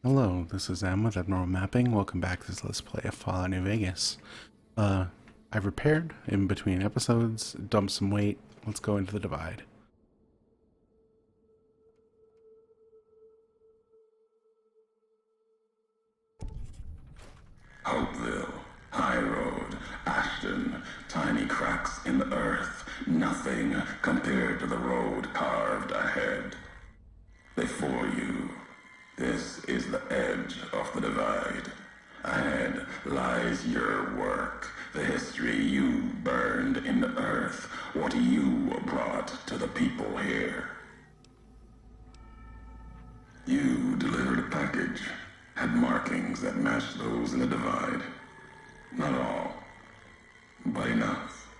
Hello, this is Em with Abnormal Mapping. Welcome back to this Let's Play of Fallout New Vegas. I've repaired in between episodes, dumped some weight. Let's go into the Divide. Hopeville, High Road, Ashton, tiny cracks in the earth, nothing compared to the road carved ahead. Before you, this is the edge of the Divide. Ahead lies your work, the history you burned in the earth, what you brought to the people here. You delivered a package, had markings that matched those in the Divide. Not all, but enough.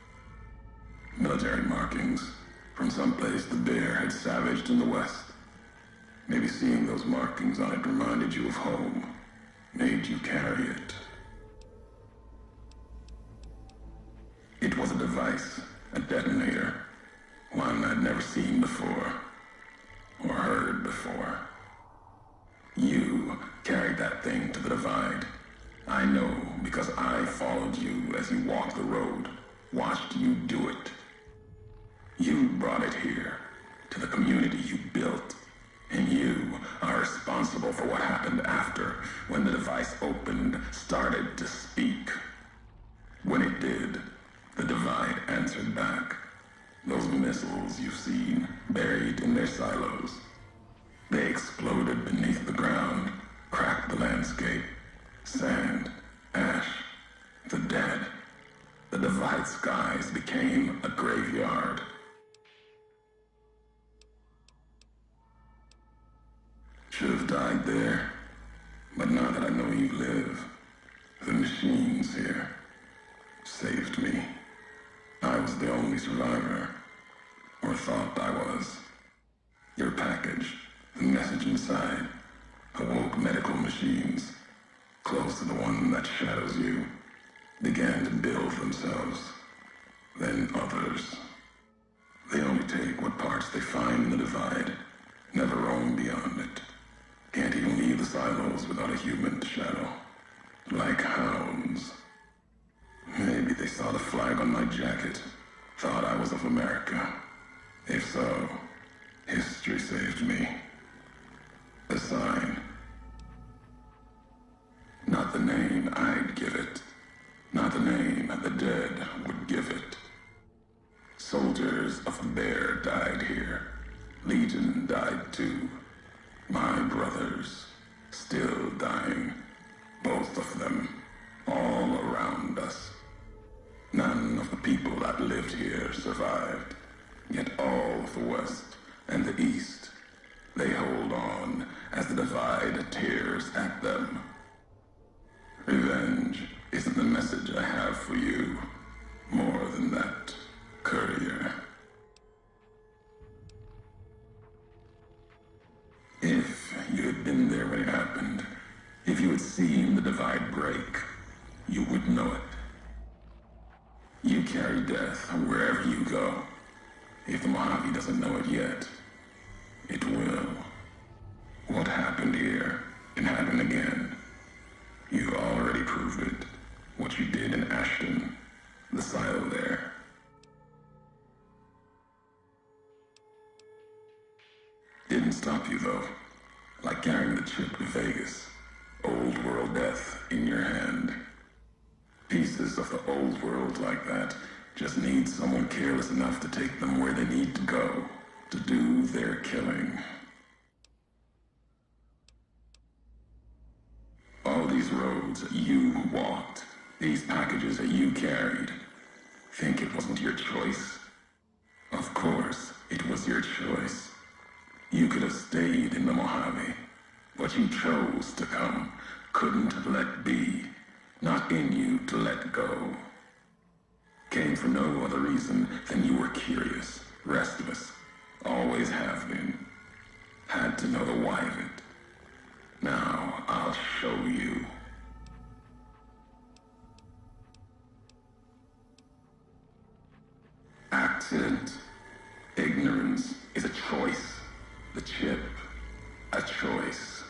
Military markings from someplace the bear had savaged in the west. Maybe seeing those markings on it reminded you of home, made you carry it. It was a device, a detonator, one I'd never seen before, or heard before. You carried that thing to the Divide. I know because I followed you as you walked the road, watched you do it. You brought it here, to the community you built, and you are responsible for what happened after, when the device opened, started to speak. When it did, the Divide answered back. Those missiles you've seen, buried in their silos. They exploded beneath the ground, cracked the landscape. Sand, ash, the dead. The Divide skies became a graveyard. Should have died there, but now that I know you live, the machines here saved me. I was the only survivor, or thought I was. Your package, the message inside, awoke medical machines, close to the one that shadows you, began to build themselves. Then others. They only take what parts they find in the Divide, never roam beyond it. Can't even leave the silos without a human to shadow. Like hounds. Maybe they saw the flag on my jacket, thought I was of America. If so, history saved me. A sign. Not the name I'd give it. Not the name the dead would give it. Soldiers of the Bear died here. Legion died too. My brothers, still dying. Both of them, all around us. None of the people that lived here survived. Yet all of the West and the East, they hold on as the Divide tears at them. Revenge isn't the message I have for you. More than that, courier. If you had been there when it happened, if you had seen the Divide break, you would know it. You carry death wherever you go. If the Mojave doesn't know it yet, it will. What happened here can happen again. You already proved it. What you did in Ashton, the silo there. Didn't stop you though. Like carrying the chip to Vegas. Old world death in your hand. Pieces of the old world like that just need someone careless enough to take them where they need to go, to do their killing. All these roads that you walked, these packages that you carried, think it wasn't your choice? Of course, it was your choice. You could have stayed in the Mojave, but you chose to come, couldn't let be, not in you to let go. Came for no other reason than you were curious, restless, always have been. Had to know the why of it. Now, I'll show you. Accident. Ignorance is a choice. The chip, a choice.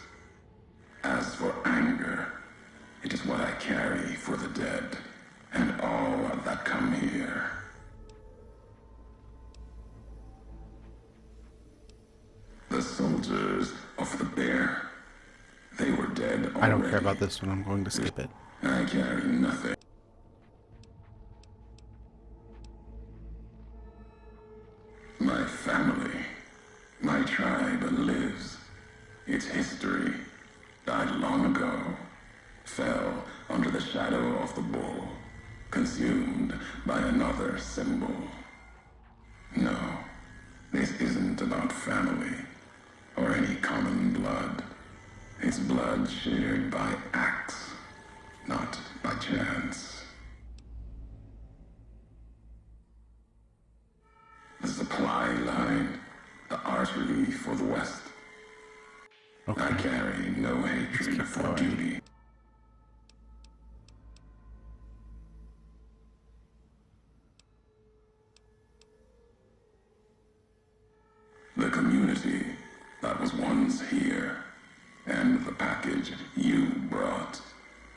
The soldiers of the bear. They were dead already. I don't care about this one. I'm going to skip it. I carry nothing. My family, my tribe lives. Its history died long ago, fell under the shadow of the bull, consumed by another symbol. No, this isn't about family or any common blood. It's blood shared by acts, not by chance. The supply line, the artery for the West. Okay. I carry no hatred for going. duty. The community that was once here, and the package you brought,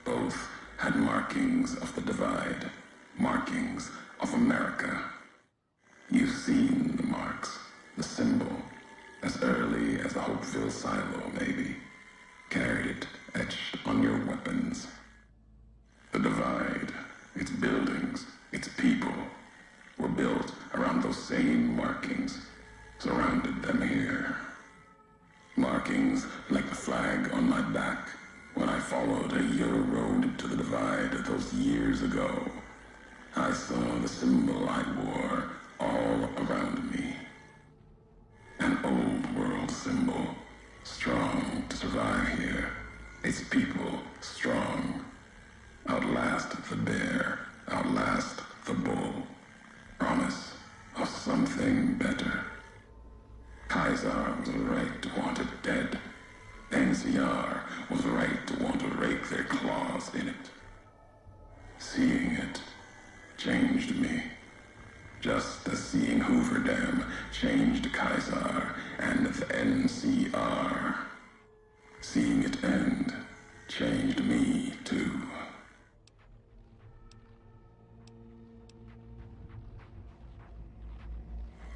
both had markings of the divide, markings of America. You've seen the marks, the symbol, as early as the Hopeville silo, maybe. Carried it etched on your weapons. The divide, its buildings, its people, were built around those same markings, surrounded them here. Markings like the flag on my back when I followed a Euro road to the divide those years ago. I saw the symbol I wore all around me. An old world symbol, strong to survive here. Its people strong. Outlast the bear, outlast the bull. Promise of something better. Kaiser was right to want it dead. NCR was right to want to rake their claws in it. Seeing it changed me. Just as seeing Hoover Dam changed Kaiser and the NCR. Seeing it end changed me too.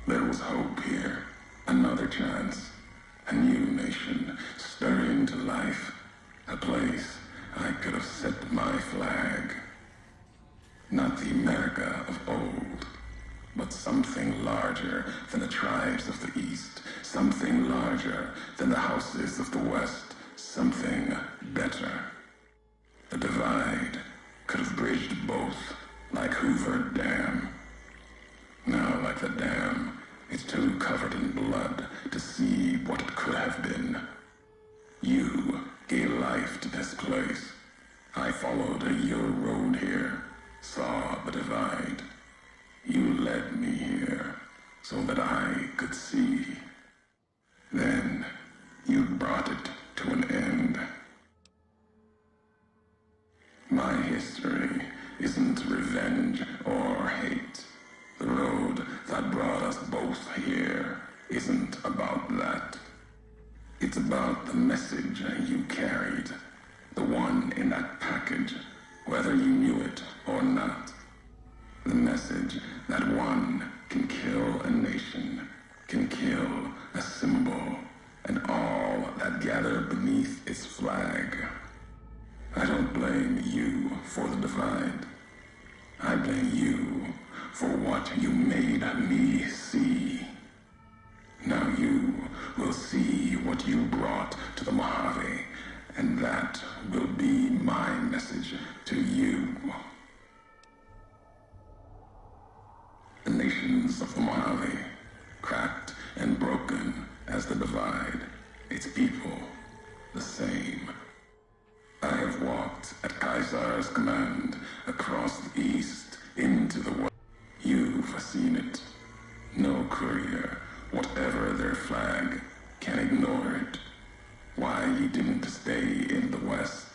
There was hope here, another chance, a new nation stirring to life, a place I could have set my flag. Not the America of old, but something larger than the tribes of the East, something larger than the houses of the West, something better. The divide could have bridged both, like Hoover Dam. Now, like the dam, it's too covered in blood to see what it could have been. You gave life to this place. I followed your road here, saw the divide. You led me here so that I could see. Then you brought it to an end. My history isn't revenge or hate. The road that brought us both here isn't about that. It's about the message you carried, the one in that package, whether you knew it or not. The message that one can kill a nation, can kill a symbol, and all that gather beneath its flag. I don't blame you for the divide. I blame you for what you made me see. Now you will see what you brought to the Mojave, and that will be my message to you. The nations of the Mojave, cracked and broken as the divide, its people the same. I have walked at Kaiser's command across the east into the west. You've seen it. No courier, whatever their flag, can ignore it. Why you didn't stay in the west,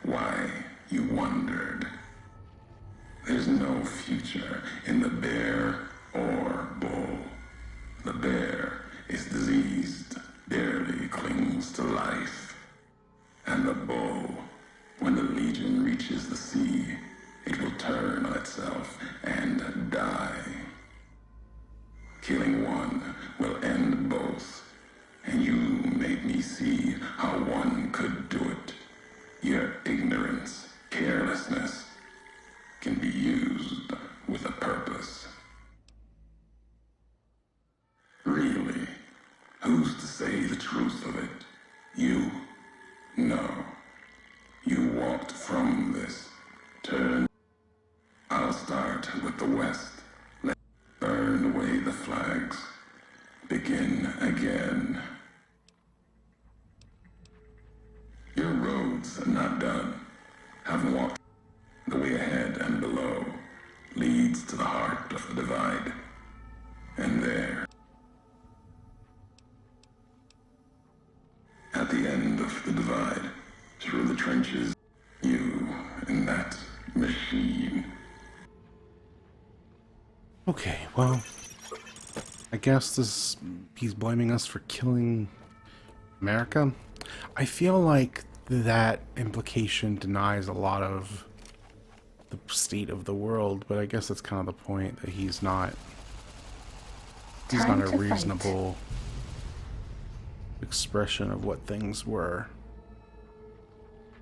why you wondered. There's no future in the bear or bull. The bear is diseased, barely clings to life. And the bull, when the legion reaches the sea, it will turn on itself and die. Killing one will end both, and you Who's to say the truth of it? You? No. You walked from this. Turn. I'll start with the West. Let's burn away the flags. Begin again. Your roads are not done. Haven't walked. The way ahead and below leads to the heart of the divide. And there, at the end of the divide, through the trenches, you and that machine. Okay, well, I guess he's blaming us for killing America. I feel like that implication denies a lot of the state of the world, but I guess that's kind of the point, that he's not a reasonable expression of what things were.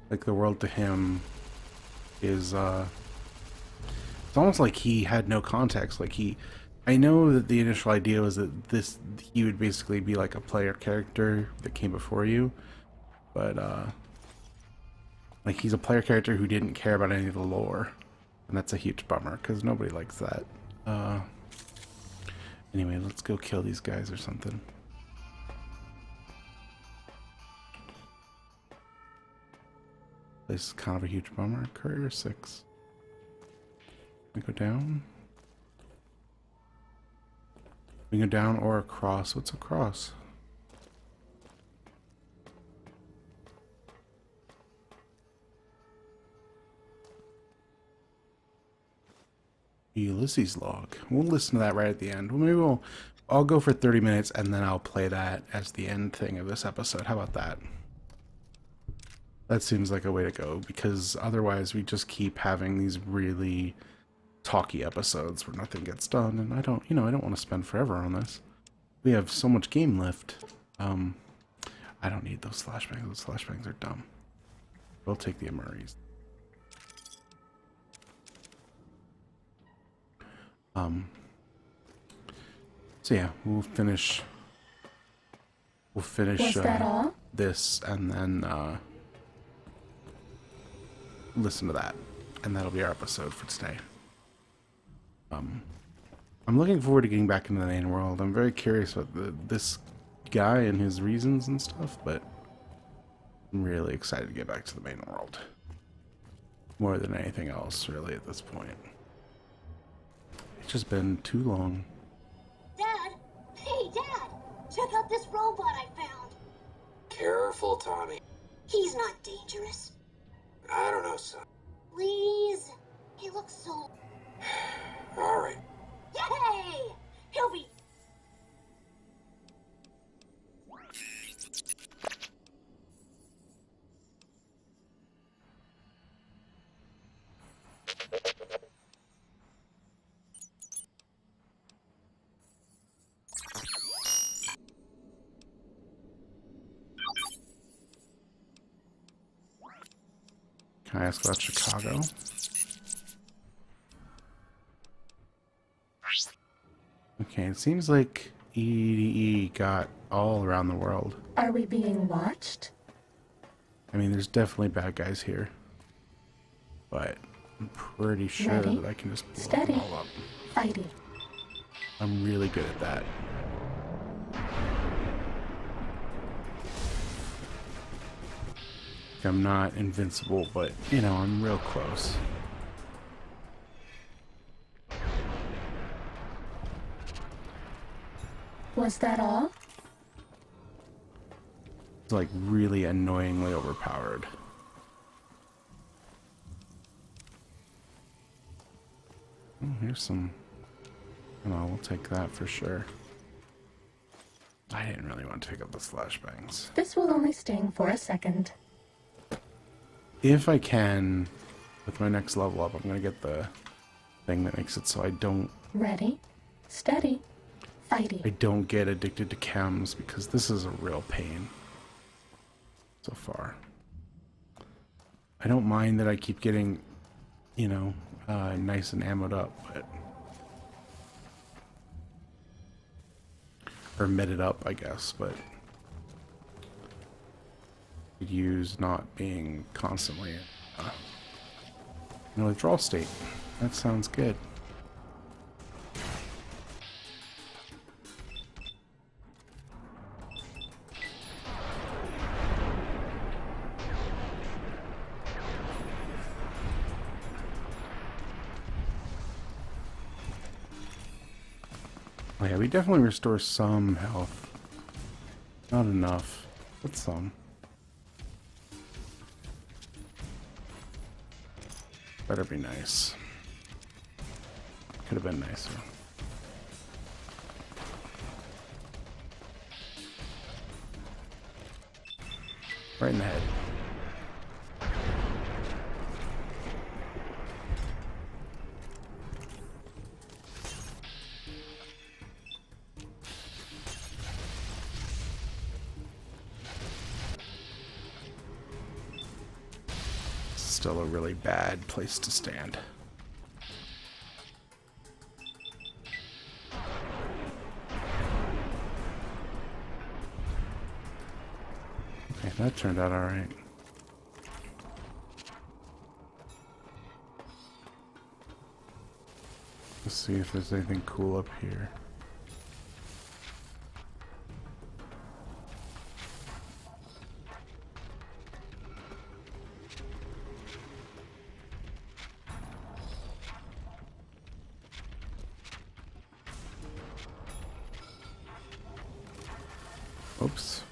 Like, the world to him is it's almost like he had no context. Like, I know that the initial idea was that he would basically be like a player character that came before you, but like, he's a player character who didn't care about any of the lore, and that's a huge bummer because nobody likes that. Anyway, let's go kill these guys or something. This is kind of a huge bummer. Courier 6. We go down. We go down or across. What's across? Ulysses log. We'll listen to that right at the end. Well, maybe I'll go for 30 minutes and then I'll play that as the end thing of this episode. How about that? That seems like a way to go, because otherwise we just keep having these really talky episodes where nothing gets done, and I don't want to spend forever on this. We have so much game left. I don't need those flashbangs. Those flashbangs are dumb. We'll take the MREs. So yeah, we'll finish this, and then listen to that, and that'll be our episode for today. I'm looking forward to getting back into the main world. I'm very curious about this guy and his reasons and stuff, but I'm really excited to get back to the main world. More than anything else, really, at this point. It's just been too long. Dad! Hey, Dad! Check out this robot I found! Careful, Tommy. He's not dangerous. I don't know, son. Please? He looks so... All right. Yay! He'll be... Can I ask about Chicago? Okay, it seems like EDE got all around the world. Are we being watched? I mean, there's definitely bad guys here, but I'm pretty sure Ready, that I can just blow steady, them all up. fighting. I'm really good at that. I'm not invincible, but, you know, I'm real close. Was that all? It's like really annoyingly overpowered. Oh, here's some... Oh, we'll take that for sure. I didn't really want to pick up the flashbangs. This will only sting for a second. If I can, with my next level up, I'm going to get the thing that makes it so I don't... Ready, steady, fighting. I don't get addicted to chems, because this is a real pain so far. I don't mind that I keep getting, you know, nice and ammoed up, but... Or mitted up, I guess, but use not being constantly in a withdrawal state. That sounds good. Oh yeah, we definitely restore some health. Not enough, but some. Better be nice. Could have been nicer. Right in the head. Still a really bad place to stand. Okay, that turned out alright. Let's see if there's anything cool up here. Oops.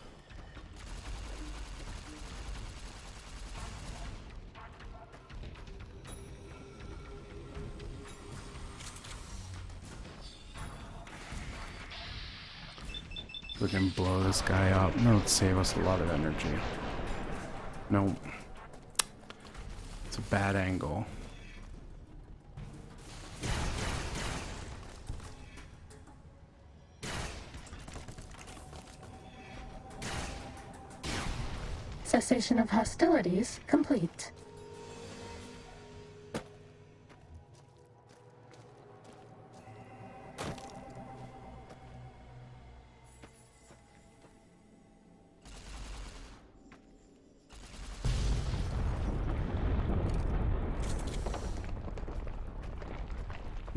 We can blow this guy up. No, it'd save us a lot of energy. No. It's a bad angle. Cessation of hostilities complete.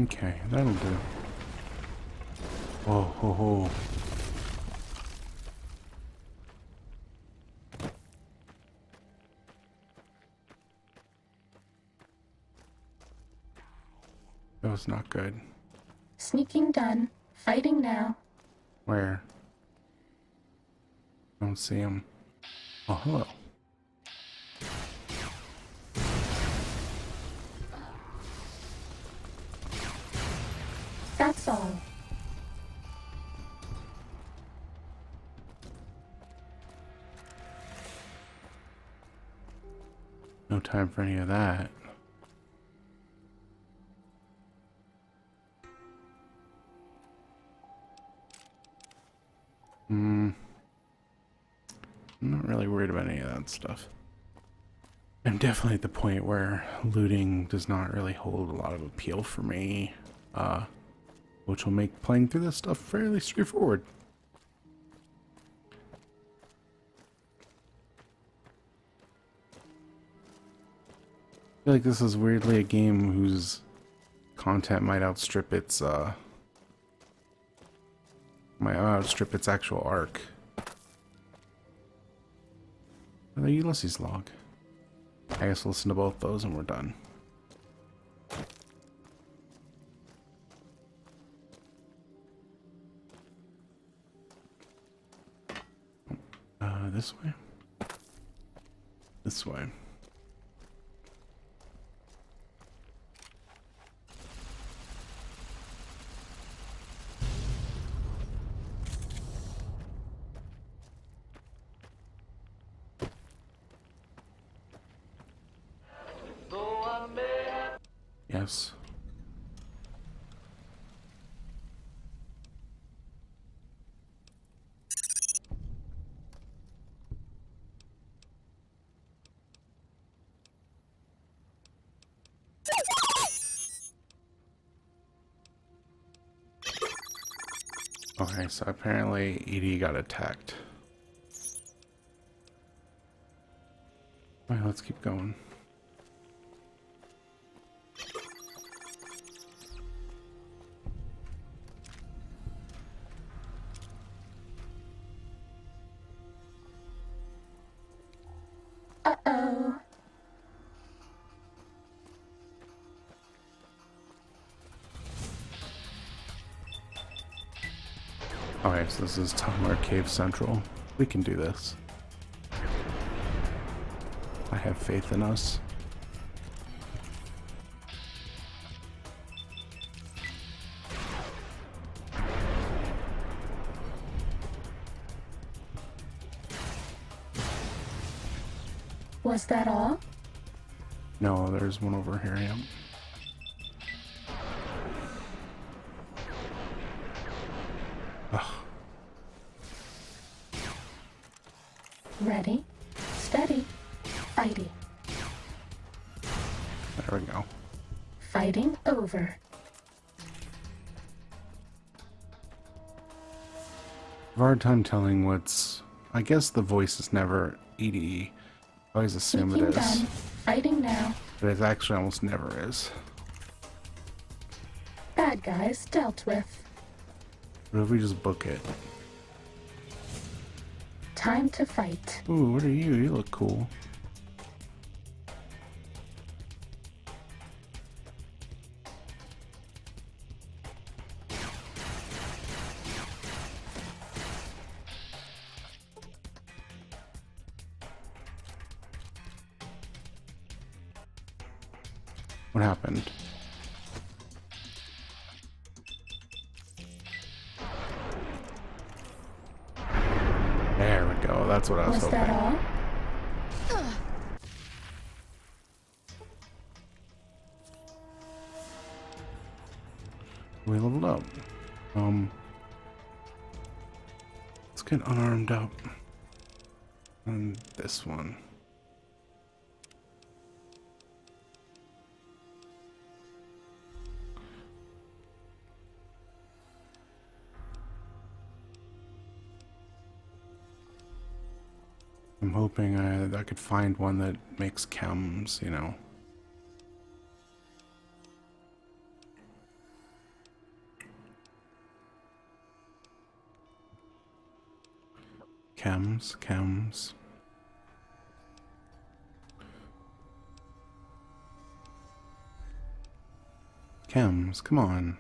Okay, that'll do. Oh, ho, ho. That was not good. Sneaking done. Fighting now. Where? I don't see him. Oh, hello. That's all. No time for any of that. I'm not really worried about any of that stuff. I'm definitely at the point where looting does not really hold a lot of appeal for me, which will make playing through this stuff fairly straightforward. I feel like this is weirdly a game whose content might outstrip its actual arc. The Ulysses log. I guess we'll listen to both those and we're done. This way? This way. Yes. Okay, so apparently Edie got attacked. Alright, let's keep going. Uh-oh. Alright, so this is Tumblr Cave Central. We can do this. I have faith in us. Was that all? No, there's one over here, yeah. Ugh. Ready, steady, fighty. There we go. Fighting over. I have a hard time telling what's... I guess the voice is never EDE. I always assume Sneaking it is. done. Fighting now. But it actually almost never is. Bad guys dealt with. What if we just book it? Time to fight. Ooh, what are you? You look cool. What happened? There we go. That's what I was Was hoping. that all? We leveled up. Let's get unarmed up. And this one. I'm hoping I could find one that makes chems, you know. Chems. Chems, come on.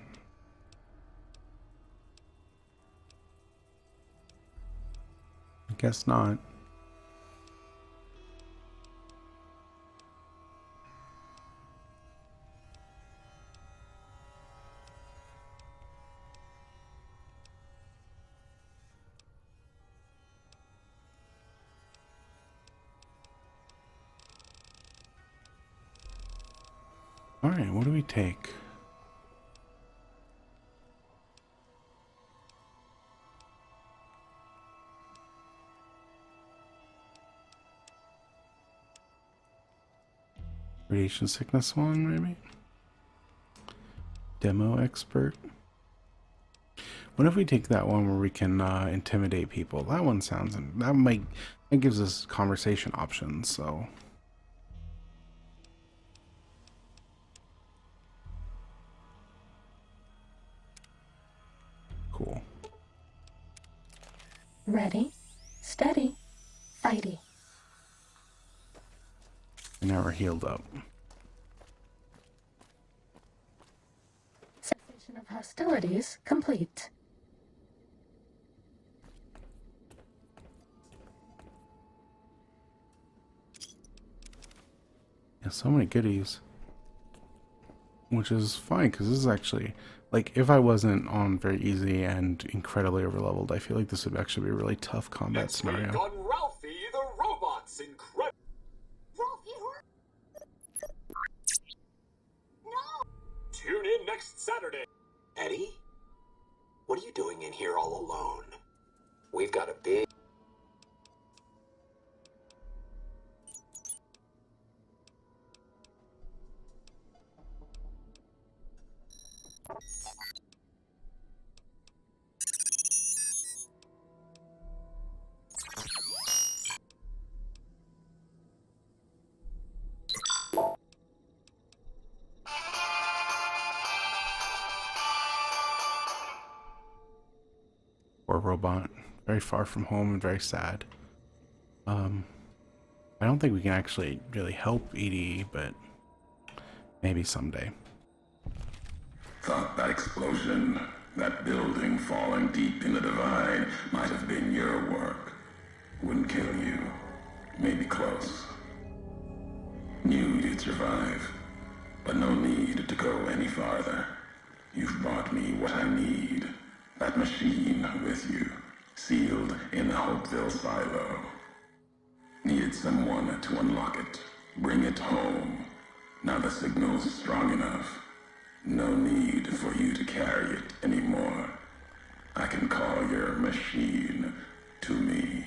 I guess not. Alright, what do we take? Radiation sickness one, maybe? Demo expert? What if we take that one where we can intimidate people? That one sounds... That gives us conversation options, so... Cool. Ready, steady, fighty. And now we're healed up. Cessation of hostilities complete. Yeah, so many goodies. Which is fine, because this is actually... Like, if I wasn't on very easy and incredibly overleveled, I feel like this would actually be a really tough combat Next scenario. week on Ralphie the Robot's incredible. Ralphie, no! Tune in next Saturday. Eddie, what are you doing in here all alone? We've got a big... robot. Very far from home and very sad. I don't think we can actually really help Edie, but maybe someday. Thought that explosion, that building falling deep in the divide, might have been your work. Wouldn't kill you. Maybe close. Knew you'd survive, but no need to go any farther. You've brought me what I need. That machine with you, sealed in the Hopeville silo. Needed someone to unlock it, bring it home. Now the signal's strong enough. No need for you to carry it anymore. I can call your machine to me.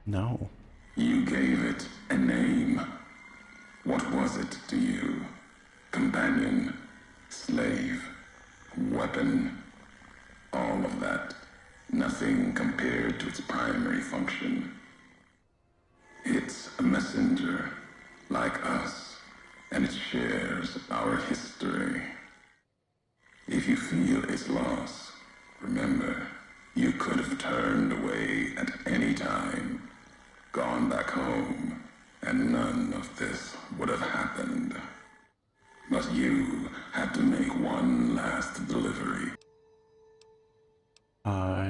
No. You gave it a name. What was it to you? Companion, slave, weapon, all of that. Nothing compared to its primary function. It's a messenger, like us, and it shares our history. If you feel its loss, remember, you could have turned away at any time, gone back home, and none of this would have happened. But you had to make one last delivery.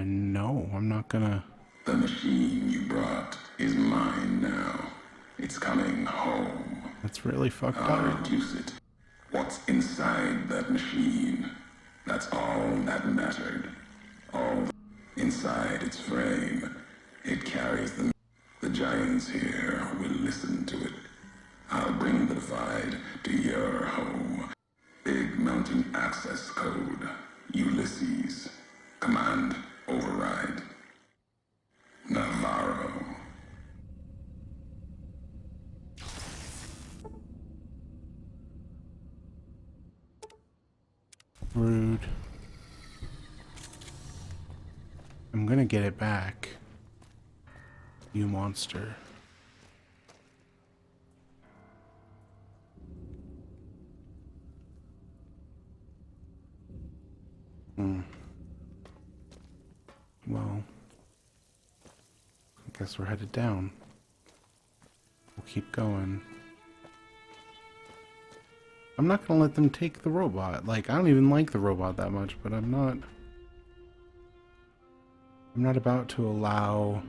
No, I'm not gonna... The machine you brought is mine now. It's coming home. That's really fucked I'll up. reduce it. What's inside that machine? That's all that mattered. All inside its frame. It carries them. The giants here will listen to it. I'll bring the divide to your home. Big mountain access code. Ulysses. Command override. Navarro. Rude. I'm gonna get it back. You monster. Well, I guess we're headed down. We'll keep going. I'm not gonna let them take the robot. Like, I don't even like the robot that much, but I'm not about to allow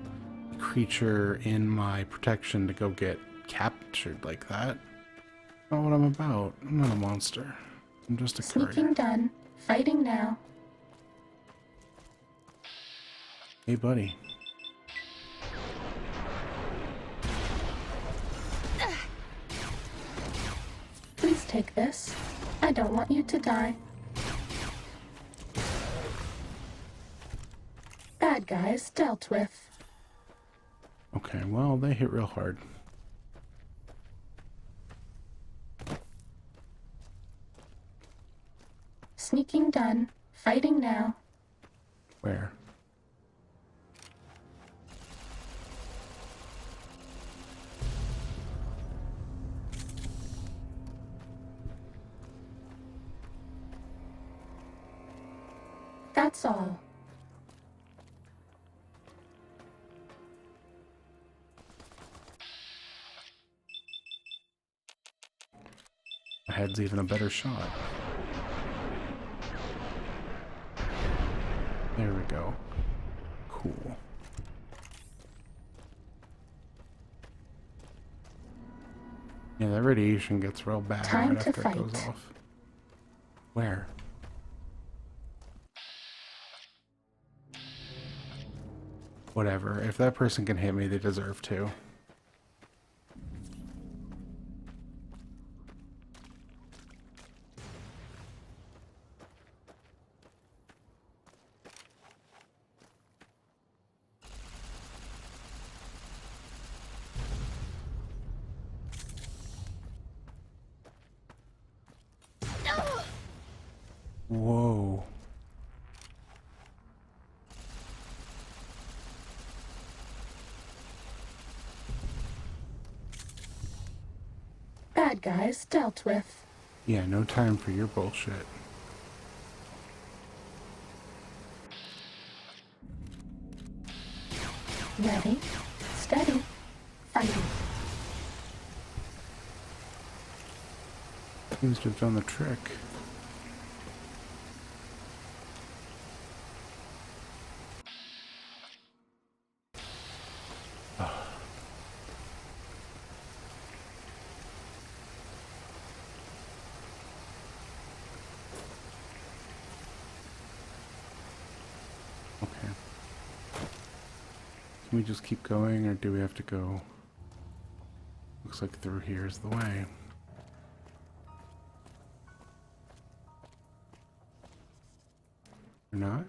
a creature in my protection to go get captured like that. That's not what I'm about. I'm not a monster. I'm just a courier. Sneaking done. Fighting now. Hey, buddy. Please take this. I don't want you to die. Bad guys dealt with. Okay, well, they hit real hard. Sneaking done. Fighting now. Where? That's all. My head's even a better shot. There we go. Cool. Yeah, that radiation gets real bad Time right to after it goes fight. off. Where? Whatever. If that person can hit me, they deserve to. Whoa. Bad guys dealt with. Yeah, no time for your bullshit. Ready, steady, fighting. Seems to have done the trick. Okay. Can we just keep going, or do we have to go? Looks like through here is the way. Or not?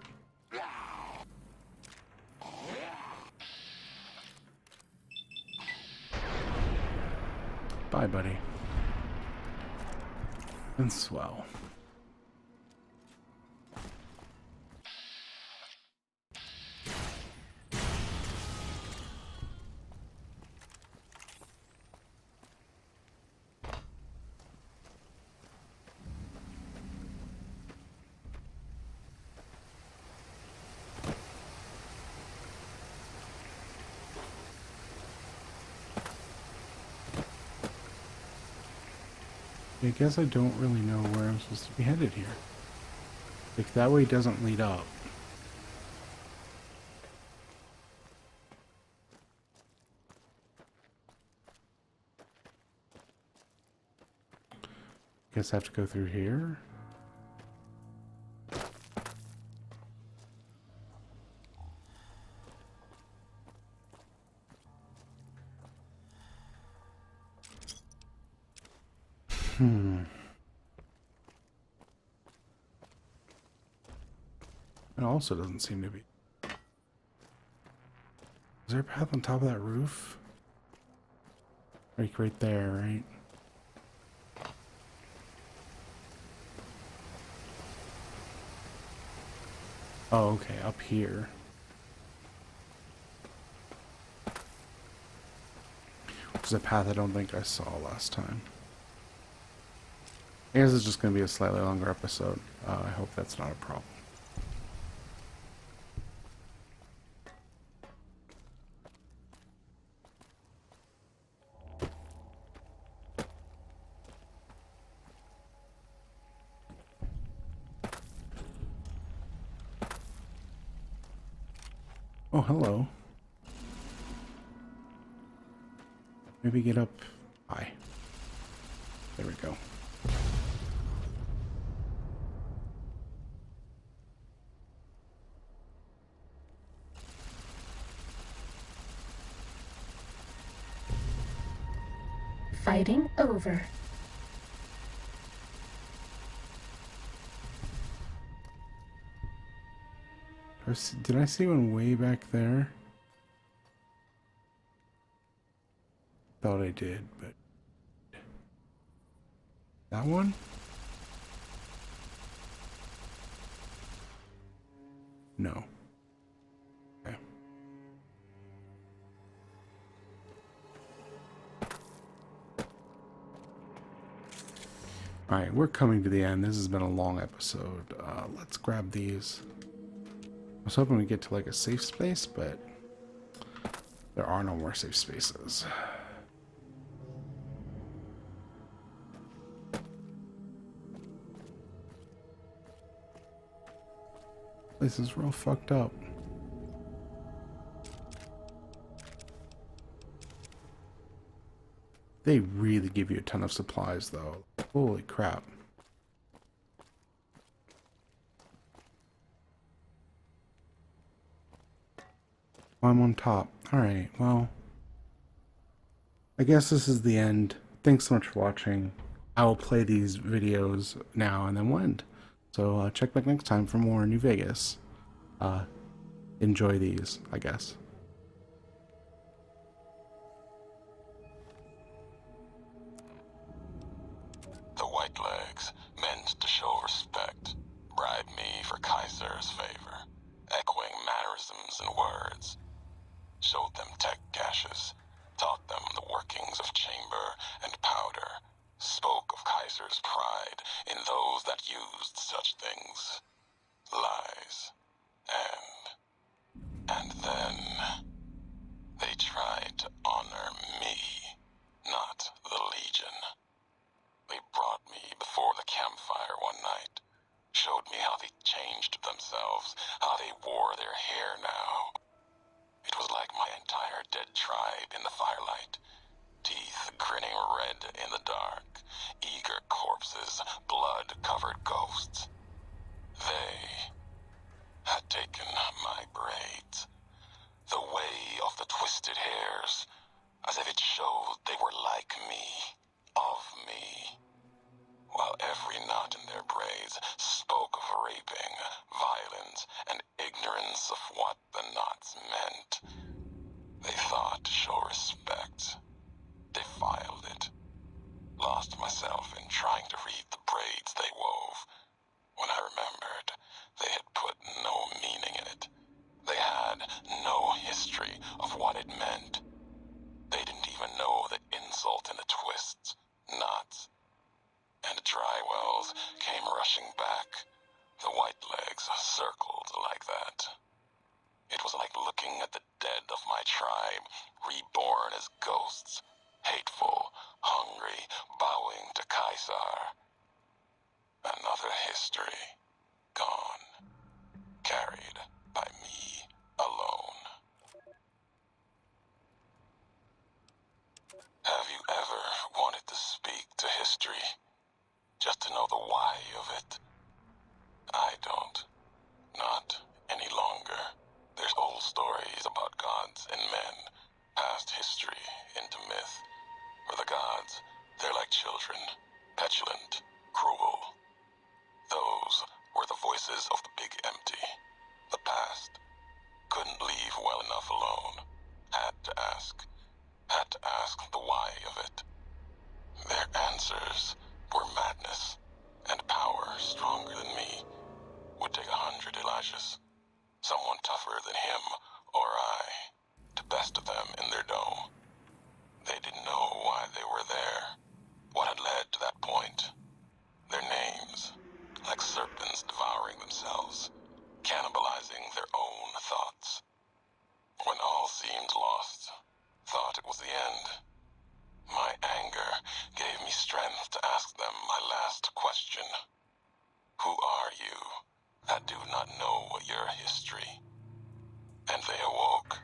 Bye, buddy. And swell. I guess I don't really know where I'm supposed to be headed here. Like, that way doesn't lead up. Guess I have to go through here. It also doesn't seem to be. Is there a path on top of that roof? Like right there, right? Oh, okay, up here. Which is a path I don't think I saw last time. I guess it's just going to be a slightly longer episode. I hope that's not a problem. Oh, hello. Maybe get up high. There we go. Fighting over. Did I see one way back there? Thought I did, but... That one? No. Okay. Alright, we're coming to the end. This has been a long episode. Let's grab these. I was hoping we'd get to like a safe space, but there are no more safe spaces. This is real fucked up. They really give you a ton of supplies, though. Holy crap. I'm on top. Alright, well, I guess this is the end. Thanks so much for watching. I will play these videos now and then we'll end. So check back next time for more New Vegas. Enjoy these, I guess. The Whitelegs meant to show respect, bribe me for Kaiser's favor, echoing mannerisms and words. Showed them tech caches, taught them the workings of chamber and powder, spoke of Kaiser's pride in those that used such things. Lies. And then... entire dead tribe in the firelight, teeth grinning red in the dark, eager corpses, blood-covered ghosts. They had taken my braids, the way of the twisted hairs, as if it showed they were like me, of me, while every knot in their braids spoke of raping, violence, and ignorance of what the knots meant. They thought to show respect, defiled it, lost myself in trying to read the braids they wove, when I remembered they had put no meaning in it. They had no history of what it meant. They didn't even know the insult in the twists, knots, and the dry wells came rushing back, the white legs circled like that. It was like looking at the dead of my tribe, reborn as ghosts, hateful, hungry, bowing to Caesar. Another history, gone, carried by me alone. Have you ever wanted to speak to history, just to know the why of it? I don't. Not any longer. There's old stories about gods and men, past history into myth, where the gods, they're like children, petulant, cruel. Those were the voices of the big empty. The past couldn't leave well enough alone. Had to ask the why of it. Their answers were madness, and power stronger than me. Would take 100 Elijahs, someone tougher than him or I, to best of them in their dome. They didn't know why they were there, what had led to that point. Their names, like serpents devouring themselves, cannibalizing their own thoughts. When all seemed lost, thought it was the end. My anger gave me strength to ask them my last question. Who are you that do not know your history? And they awoke,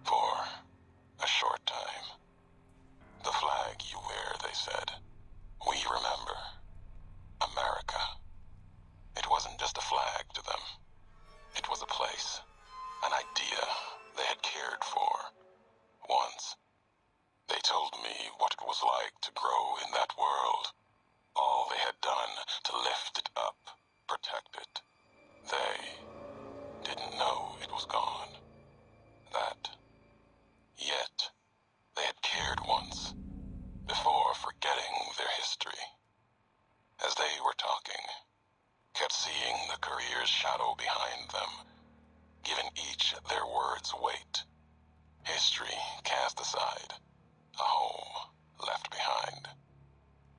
for a short time. The flag you wear, they said, we remember. America. It wasn't just a flag to them. It was a place, an idea they had cared for. Once, they told me what it was like to grow in that world. All they had done to lift it up, protect it. They didn't know it was gone. That. Yet, they had cared once, before forgetting their history. As they were talking, kept seeing the career's shadow behind them, giving each their words weight. History cast aside, a home left behind.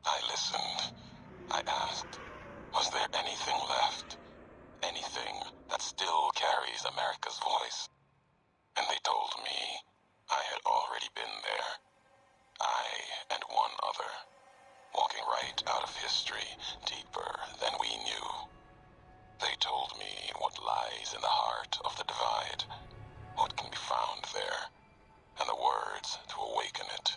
I listened. I asked, was there anything left? Anything that still carries America's voice? And they told me I had already been there. I and one other, walking right out of history, deeper than we knew. They told me what lies in the heart of the divide, what can be found there, and the words to awaken it.